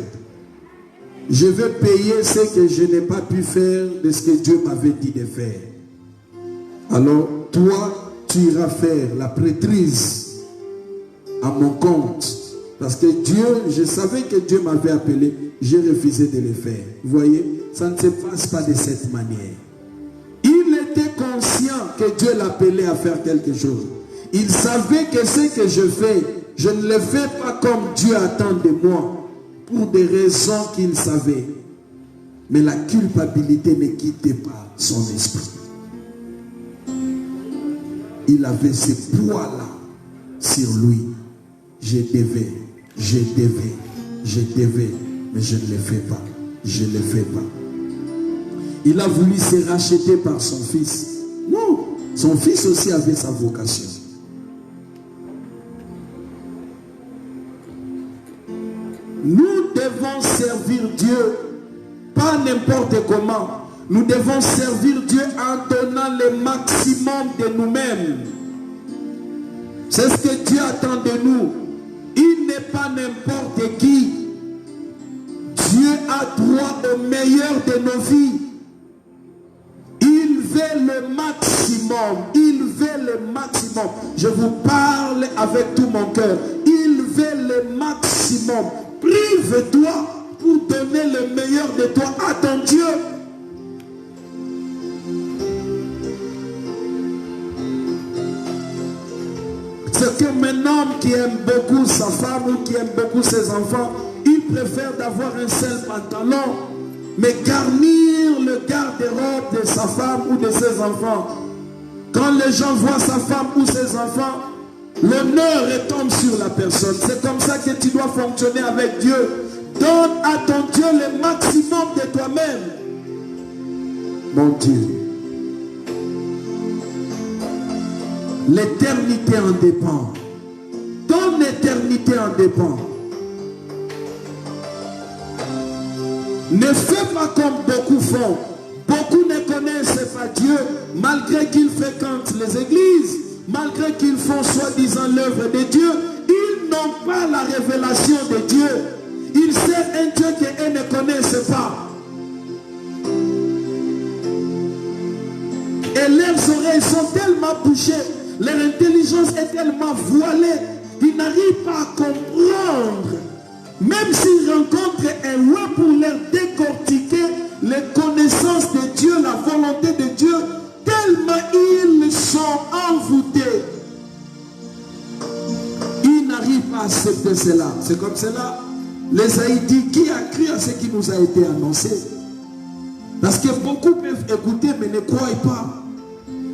Je vais payer ce que je n'ai pas pu faire de ce que Dieu m'avait dit de faire. Alors, toi, tu iras faire la prêtrise à mon compte. Parce que Dieu, je savais que Dieu m'avait appelé, j'ai refusé de le faire. Vous voyez, ça ne se passe pas de cette manière. Il était conscient que Dieu l'appelait à faire quelque chose. Il savait que ce que je fais, je ne le fais pas comme Dieu attend de moi, pour des raisons qu'il savait. Mais la culpabilité ne quittait pas son esprit. Il avait ce poids-là sur lui. Je devais, mais je ne le fais pas. Je ne le fais pas. Il a voulu se racheter par son fils. Non, son fils aussi avait sa vocation. Nous devons servir Dieu, pas n'importe comment. Nous devons servir Dieu en donnant le maximum de nous-mêmes. C'est ce que Dieu attend de nous. Il n'est pas n'importe qui. Dieu a droit au meilleur de nos vies. Il veut le maximum. Il veut le maximum. Je vous parle avec tout mon cœur. Il veut le maximum. Prive-toi pour donner le meilleur de toi à ton Dieu. C'est comme un homme qui aime beaucoup sa femme ou qui aime beaucoup ses enfants, il préfère d'avoir un seul pantalon, mais garnir le garde-robe de sa femme ou de ses enfants. Quand les gens voient sa femme ou ses enfants, l'honneur retombe sur la personne. C'est comme ça que tu dois fonctionner avec Dieu. Donne à ton Dieu le maximum de toi-même. Mon Dieu. L'éternité en dépend. Ton éternité en dépend. Ne fais pas comme beaucoup font. Beaucoup ne connaissent pas Dieu, malgré qu'ils fréquentent les églises, malgré qu'ils font soi-disant l'œuvre de Dieu. Ils n'ont pas la révélation de Dieu. Ils servent un Dieu qu'eux ne connaissent pas. Et leurs oreilles sont tellement bouchées, leur intelligence est tellement voilée, qu'ils n'arrivent pas à comprendre. Même s'ils rencontrent un roi pour leur décortiquer les connaissances de Dieu, la volonté de Dieu, tellement ils sont envoûtés. Ils n'arrivent pas à accepter cela. C'est comme cela. L'Ésaïe dit, qui a cru à ce qui nous a été annoncé? Parce que beaucoup peuvent écouter mais ne croient pas.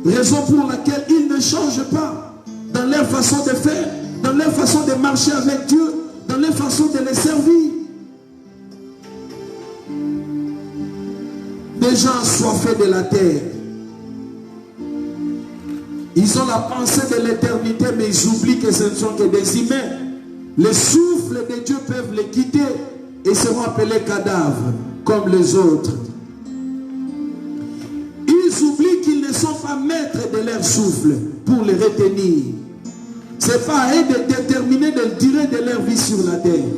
Raison pour laquelle ils ne changent pas dans leur façon de faire, dans leur façon de marcher avec Dieu, dans leur façon de les servir. Des gens assoiffés de la terre. Ils ont la pensée de l'éternité, mais ils oublient que ce ne sont que des humains. Les souffles de Dieu peuvent les quitter et seront appelés cadavres, comme les autres. Ils oublient qu'ils ne sont pas maîtres de leur souffle pour les retenir. Ce Ce n'est pas à eux de déterminer le durée de leur vie sur la terre.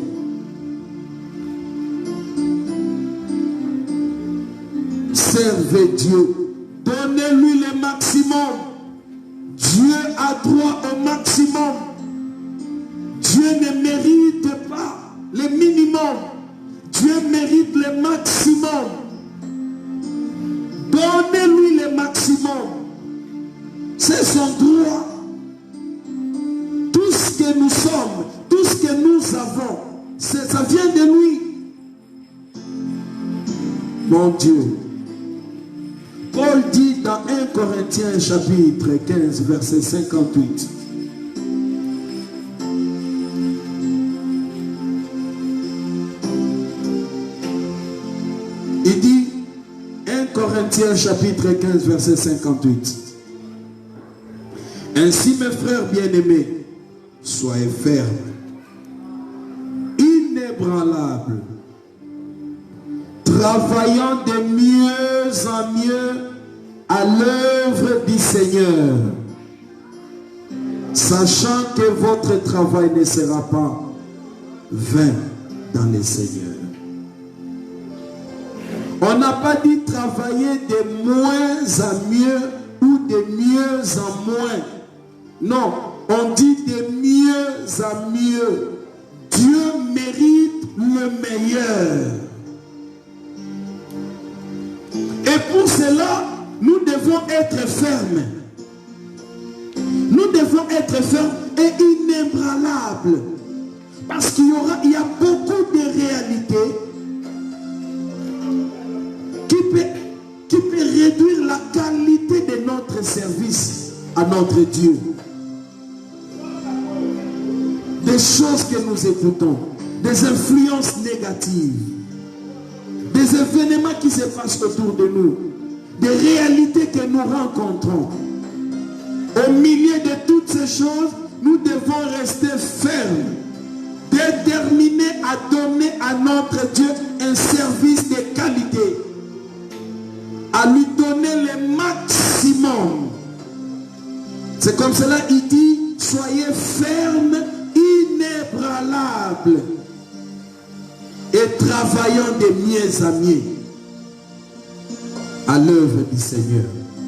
Servez Dieu. Donnez-lui le maximum. Dieu a droit au maximum. Dieu ne mérite pas le minimum. Dieu mérite le maximum. Donnez-lui le maximum. C'est son droit. Tout ce que nous sommes, tout ce que nous avons, ça vient de lui. Mon Dieu. Paul dit dans 1 Corinthiens chapitre 15 verset 58. Il dit 1 Corinthiens chapitre 15 verset 58. Ainsi mes frères bien-aimés, soyez fermes, inébranlables, travaillant de mieux en mieux à l'œuvre du Seigneur, sachant que votre travail ne sera pas vain dans le Seigneur. On n'a pas dit travailler de moins en mieux ou de mieux en moins. Non, on dit de mieux en mieux. Dieu mérite le meilleur. Et pour cela, nous devons être fermes. Nous devons être fermes et inébranlables. Parce qu'il y a beaucoup de réalités qui peut réduire la qualité de notre service à notre Dieu. Des choses que nous écoutons, des influences négatives, des événements qui se passent autour de nous, des réalités que nous rencontrons. Au milieu de toutes ces choses, nous devons rester fermes, déterminés à donner à notre Dieu un service de qualité, à lui donner le maximum. C'est comme cela il dit, soyez fermes, inébranlables et travaillant de mieux en mieux à l'œuvre du Seigneur,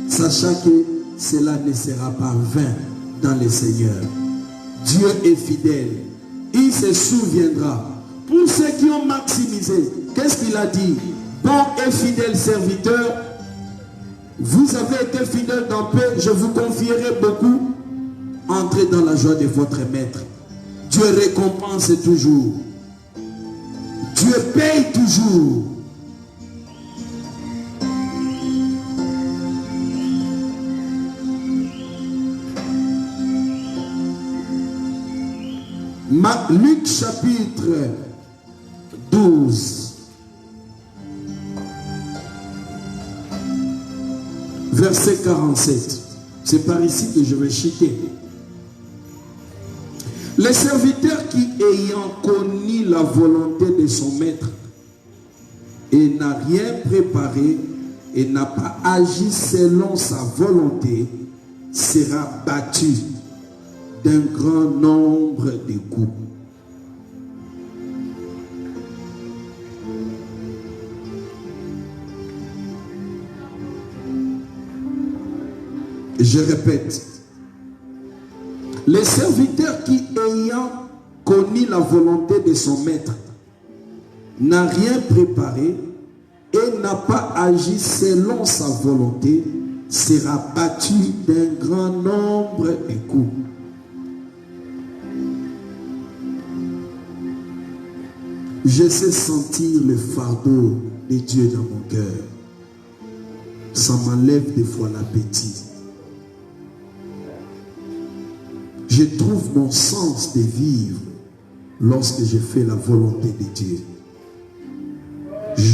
sachant que cela ne sera pas vain dans le Seigneur. Dieu est fidèle, il se souviendra. Pour ceux qui ont maximisé, qu'est-ce qu'il a dit? Bon et fidèle serviteur, vous avez été fidèle dans peu, je vous confierai beaucoup. Entrez dans la joie de votre maître. Dieu récompense toujours. Dieu paye toujours. Luc chapitre 12 verset 47. C'est par ici que je vais chuter. Le serviteur qui, ayant connu la volonté de son maître et n'a rien préparé et n'a pas agi selon sa volonté, sera battu d'un grand nombre de coups. Je répète, le serviteur qui, ayant connu la volonté de son maître, n'a rien préparé et n'a pas agi selon sa volonté, sera battu d'un grand nombre de coups. Je sais sentir le fardeau de Dieu dans mon cœur. Ça m'enlève des fois l'appétit. Je trouve mon sens de vivre lorsque je fais la volonté de Dieu.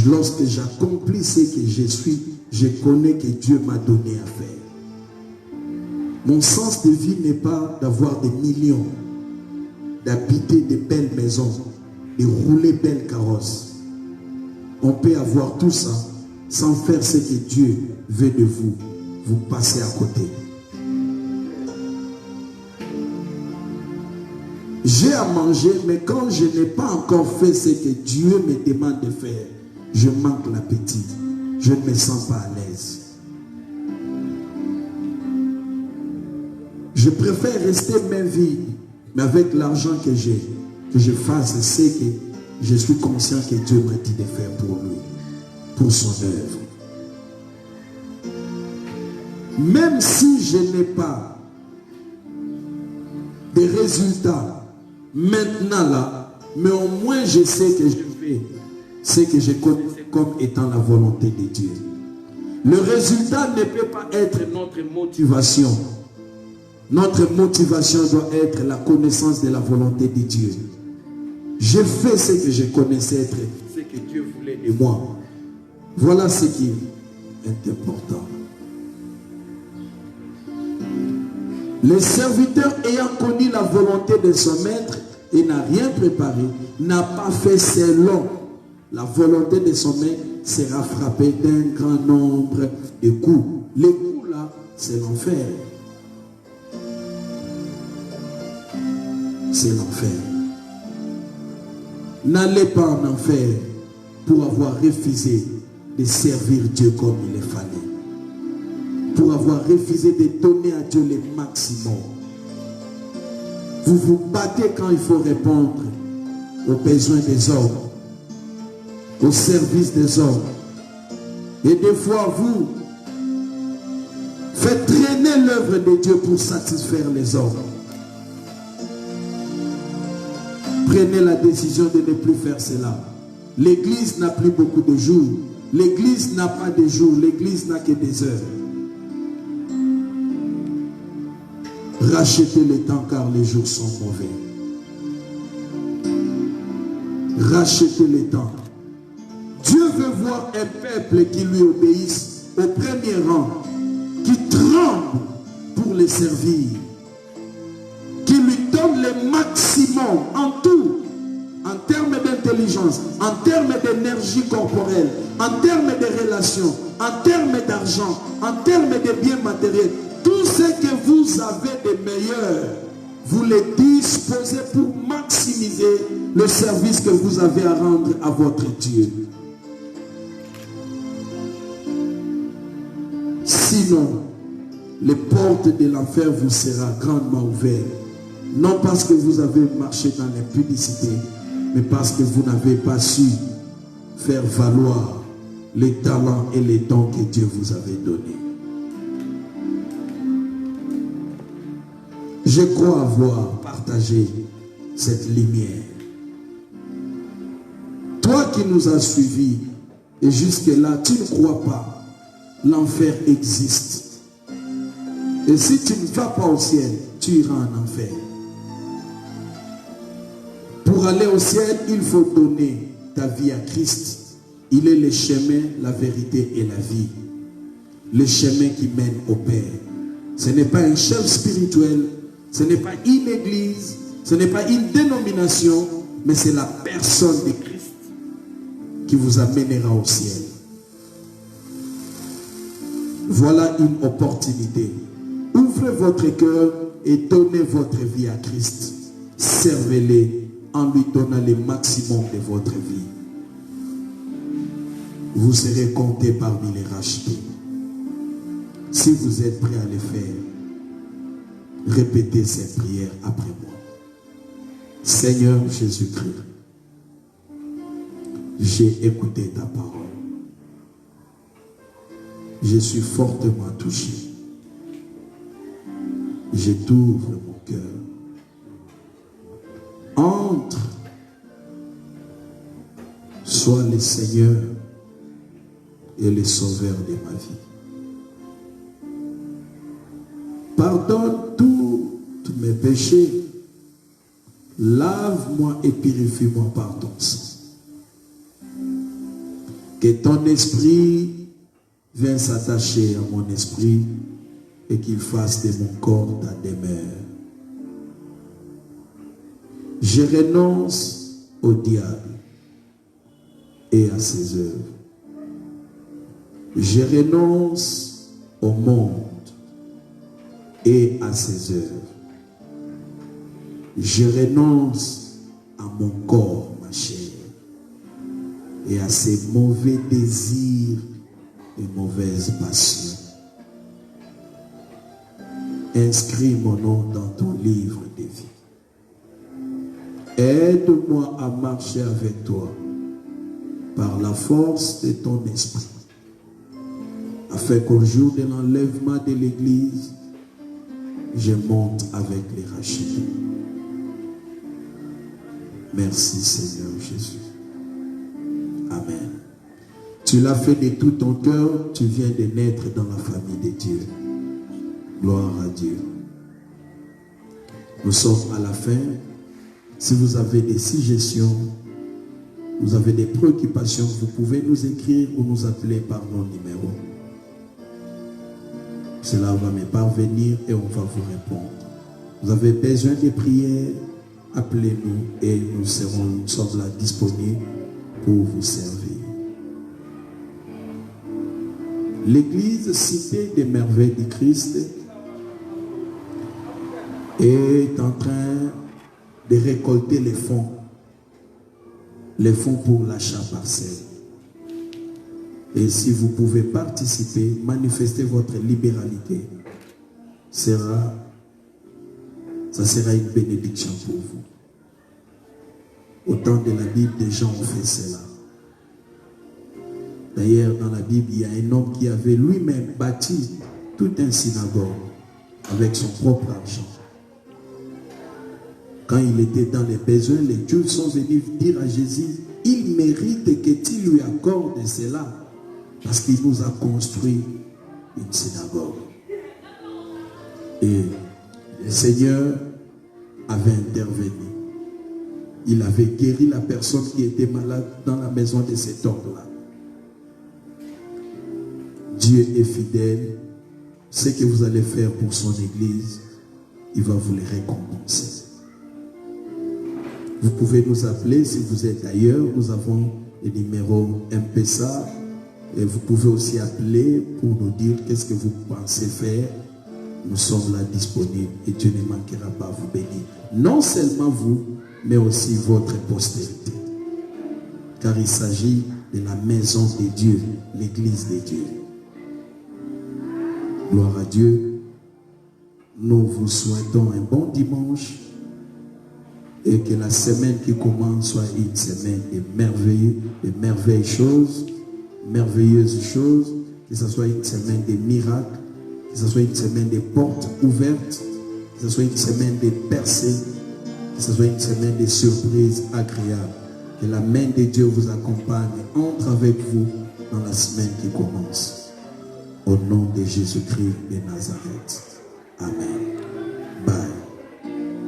Lorsque j'accomplis ce que je suis, je connais que Dieu m'a donné à faire. Mon sens de vie n'est pas d'avoir des millions, d'habiter de belles maisons, de rouler belles carrosses. On peut avoir tout ça sans faire ce que Dieu veut de vous. Vous passez à côté. J'ai à manger, mais quand je n'ai pas encore fait ce que Dieu me demande de faire, je manque l'appétit. Je ne me sens pas à l'aise. Je préfère rester main vide, mais avec l'argent que j'ai, que je fasse ce que je suis conscient que Dieu m'a dit de faire pour lui, pour son œuvre. Même si je n'ai pas de résultats maintenant là, mais au moins je sais que je fais ce que je connais comme étant la volonté de Dieu. Le résultat ne peut pas être notre motivation. Notre motivation doit être la connaissance de la volonté de Dieu. Je fais ce que je connaissais être, ce que Dieu voulait de moi. Voilà ce qui est important. Le serviteur ayant connu la volonté de son maître et n'a rien préparé, n'a pas fait selon la volonté de son maître, sera frappé d'un grand nombre de coups. Les coups là, c'est l'enfer. C'est l'enfer. N'allez pas en enfer pour avoir refusé de servir Dieu comme il le fallait. Pour avoir refusé de donner à Dieu le maximum. Vous vous battez quand il faut répondre aux besoins des hommes, au service des hommes. Et des fois, vous faites traîner l'œuvre de Dieu pour satisfaire les hommes. Prenez la décision de ne plus faire cela. L'église n'a plus beaucoup de jours. L'église n'a pas de jours. L'église n'a que des heures. Rachetez le temps car les jours sont mauvais. Rachetez le temps. Dieu veut voir un peuple qui lui obéisse au premier rang, qui tremble pour le servir, qui lui donne le maximum en tout, en termes d'intelligence, en termes d'énergie corporelle, en termes de relations, en termes d'argent, en termes de biens matériels. Tout ce que vous avez de meilleur, vous le disposez pour maximiser le service que vous avez à rendre à votre Dieu. Sinon, les portes de l'enfer vous seront grandement ouvertes. Non parce que vous avez marché dans l'impudicité, mais parce que vous n'avez pas su faire valoir les talents et les dons que Dieu vous avait donnés. Je crois avoir partagé cette lumière. Toi qui nous as suivis, et jusque-là, tu ne crois pas, l'enfer existe. Et si tu ne vas pas au ciel, tu iras en enfer. Pour aller au ciel, il faut donner ta vie à Christ. Il est le chemin, la vérité et la vie. Le chemin qui mène au Père. Ce n'est pas un chef spirituel, ce n'est pas une église, ce n'est pas une dénomination, mais c'est la personne de Christ qui vous amènera au ciel. Voilà une opportunité. Ouvrez votre cœur et donnez votre vie à Christ. Servez-le en lui donnant le maximum de votre vie. Vous serez compté parmi les rachetés. Si vous êtes prêt à le faire, répétez cette prière après moi. Seigneur Jésus-Christ, j'ai écouté ta parole. Je suis fortement touché. Je t'ouvre mon cœur. Entre, sois le Seigneur et le Sauveur de ma vie. Pardonne tous mes péchés. Lave-moi et purifie-moi par ton sang. Que ton esprit vienne s'attacher à mon esprit et qu'il fasse de mon corps ta demeure. Je renonce au diable et à ses œuvres. Je renonce au monde et à ses œuvres. Je renonce à mon corps, ma chair, et à ses mauvais désirs et mauvaises passions. Inscris mon nom dans ton livre de vie. Aide-moi à marcher avec toi par la force de ton esprit, afin qu'au jour de l'enlèvement de l'Église, je monte avec les rachetés. Merci Seigneur Jésus. Amen. Tu l'as fait de tout ton cœur, tu viens de naître dans la famille de Dieu. Gloire à Dieu. Nous sommes à la fin. Si vous avez des suggestions, vous avez des préoccupations, vous pouvez nous écrire ou nous appeler par nos numéros. Cela va me parvenir et on va vous répondre. Vous avez besoin de prières, appelez-nous et nous sommes là disponibles pour vous servir. L'église Cité des Merveilles du Christ est en train de récolter les fonds pour l'achat parcelle. Et si vous pouvez participer, manifester votre libéralité, ça sera une bénédiction pour vous. Au temps de la Bible, des gens ont fait cela. D'ailleurs, dans la Bible, il y a un homme qui avait lui-même bâti toute une synagogue avec son propre argent. Quand il était dans les besoins, les Juifs sont venus dire à Jésus, il mérite que tu lui accordes cela, parce qu'il nous a construit une synagogue. Et le Seigneur avait intervenu. Il avait guéri la personne qui était malade dans la maison de cet homme-là. Dieu est fidèle. Ce que vous allez faire pour son église, il va vous les récompenser. Vous pouvez nous appeler si vous êtes ailleurs. Nous avons le numéro M-Pesa. Et vous pouvez aussi appeler pour nous dire qu'est-ce que vous pensez faire. Nous sommes là disponibles et Dieu ne manquera pas à vous bénir. Non seulement vous, mais aussi votre postérité. Car il s'agit de la maison de Dieu, l'église de Dieu. Gloire à Dieu. Nous vous souhaitons un bon dimanche et que la semaine qui commence soit une semaine de merveilleuses choses, que ce soit une semaine de miracles, que ce soit une semaine de portes ouvertes, que ce soit une semaine de percées, que ce soit une semaine de surprises agréables. Que la main de Dieu vous accompagne et entre avec vous dans la semaine qui commence. Au nom de Jésus-Christ de Nazareth. Amen.